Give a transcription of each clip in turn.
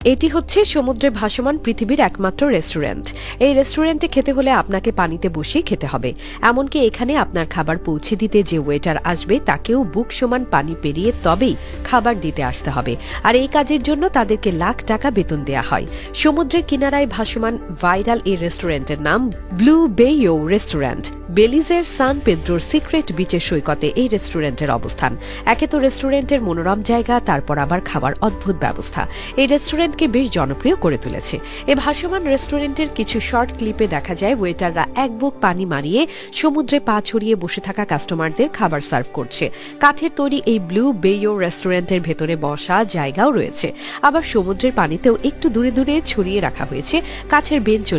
এটি হচ্ছে সমুদ্রে ভাসমান পৃথিবীর একমাত্র রেস্টুরেন্ট। এই রেস্টুরেন্টে খেতে হলে আপনাকে পানিতে বসেই খেতে হবে। এমনকি এখানে আপনার খাবার পৌঁছে দিতে যে ওয়েটার আসবে তাকেও বুক সমান পানি পেরিয়ে তবেই খাবার দিতে আসতে হবে। আর এই কাজের জন্য তাদেরকে লাখ টাকা বেতন দেয়া হয়। সমুদ্রের কিনারায় ভাসমান ভাইরাল এই রেস্টুরেন্টের নাম ব্লু বেইও রেস্টুরেন্ট। বেলিজের সান পেদ্রোর সিক্রেট বিচের সৈকতে এই রেস্টুরেন্টের অবস্থান। একে তো রেস্টুরেন্টের মনোরম জায়গা, তারপর আবার খাবার অদ্ভুত ব্যবস্থা এই রেস্টুরেন্টকে বেশ জনপ্রিয় করে তুলেছে। এই ভাসমান রেস্টুরেন্টের কিছু শর্ট ক্লিপে দেখা যায় ওয়েটাররা এক বুক পানি মারিয়ে সমুদ্রে পা ছড়িয়ে বসে থাকা কাস্টমারদের খাবার সার্ভ করছে। কাঠের তৈরি এই ব্লু বেইও রেস্টুরেন্টের ভেতরে বসা জায়গাও রয়েছে। আবার সমুদ্রের পানিতেও একটু দূরে দূরে ছড়িয়ে রাখা হয়েছে কাঠের বেঞ্চ ও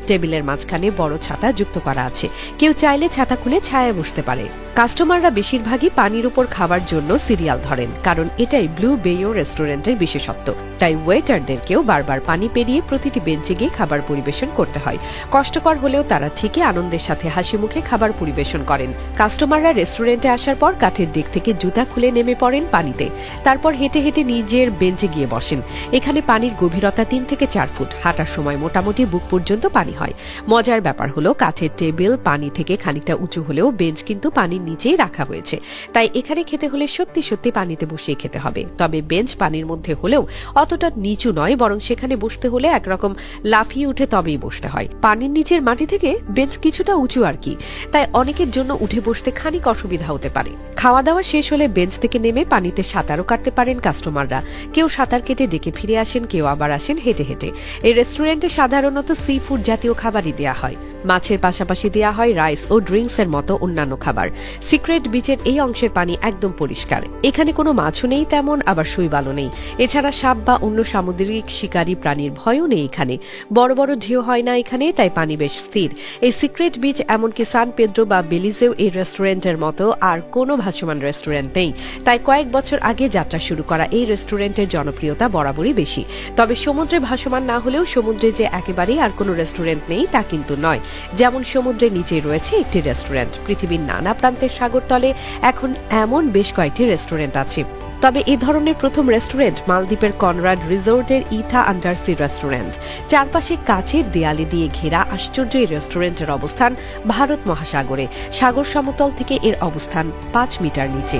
টেবিলের মাঝখানে বড় ছাতা যুক্ত করা আছে। কেউ চাইলে ছাতা খুলে ছায়ায় বসতে পারে। কাস্টমাররা বেশিরভাগই পানির উপর খাবার জন্য সিরিয়াল ধরেন, কারণ এটাই ব্লু বেইও রেস্টুরেন্টের বিশেষত্ব। তাই ওয়েটারদেরকেও বারবার পানি পেরিয়ে প্রতিটি বেঞ্চে গিয়ে খাবার পরিবেশন করতে হয়। কষ্টকর হলেও তারা ঠিকই আনন্দের সাথে হাসি মুখে খাবার পরিবেশন করেন। কাস্টমাররা রেস্টুরেন্টে আসার পর কাঠের দিক থেকে জুতা খুলে নেমে পড়েন পানিতে, তারপর হেঁটে হেঁটে নিজের বেঞ্চে গিয়ে বসেন। এখানে পানির গভীরতা 3 থেকে 4 ফুট। হাঁটার সময় মোটামুটি বুক পর্যন্ত পানি হয়। মজার ব্যাপার হলো কাঠের টেবিল পানি থেকে খানিকটা উঁচু হলেও বেঞ্চ কিন্তু পানির নিচেই রাখা হয়েছে। তাই এখানে খেতে হলে সত্যি সত্যি পানিতে বসিয়ে খেতে হবে। তবে বেঞ্চ পানির মধ্যে হলেও অতটা নিচু নয়, বরং সেখানে বসতে হলে একরকম লাফিয়ে উঠে তবেই বসতে হয়। পানির নিচের মাটি থেকে বেঞ্চ কিছুটা উঁচু আর কি, তাই অনেকের জন্য উঠে বসতে খানিক অসুবিধা হতে পারে। খাওয়া দাওয়া শেষ হলে বেঞ্চ থেকে নেমে পানিতে সাঁতারও কাটতে পারেন কাস্টমাররা। কেউ সাঁতার কেটে ডেকে ফিরে আসেন, কেউ আবার আসেন হেঁটে হেঁটে। এই রেস্টুরেন্টে সাধারণত সি ফুড জাতীয় খাবারই দেয়া হয়। মাছের পাশাপাশি দেয়া হয় রাইস ও ড্রিঙ্কস এর মতো অন্যান্য খাবার। সিক্রেট বিচের এই অংশের পানি একদম পরিষ্কার। এখানে কোনো মাছও নেই তেমন, আবার শৈবালও নেই। এছাড়া সাপ বা অন্য সামুদ্রিক শিকারী প্রাণীর ভয়ও নেই এখানে। বড় বড় ঢেউ হয় না এখানে, তাই পানি বেশ স্থির। এই সিক্রেট বিচ এমনকি সান পেদ্রো বা বেলিজেও এই রেস্টুরেন্টের মতো আর কোনো ভাসমান রেস্টুরেন্ট নেই। তাই কয়েক বছর আগে যাত্রা শুরু করা এই রেস্টুরেন্টের জনপ্রিয়তা বরাবরই বেশি। তবে সমুদ্রে ভাসমান না হলেও সমুদ্রে যে একেবারেই আর কোনো রেস্টুরেন্ট নেই তা কিন্তু নয়। যেমন সমুদ্রের নিচে রয়েছে একটি রেস্টুরেন্ট। পৃথিবীর নানা প্রান্তের সাগরতলে এখন এমন বেশ কয়েকটি রেস্টুরেন্ট আছে। তবে এই ধরনের প্রথম রেস্টুরেন্ট মালদ্বীপের কনরাড রিসোর্টের ইথা আন্ডারসি রেস্টুরেন্ট। চারপাশে কাচের দেয়ালে দিয়ে ঘেরা আশ্চর্য এই রেস্টুরেন্টের অবস্থান ভারত মহাসাগরে। সাগর সমতল থেকে এর অবস্থান 5 মিটার নিচে।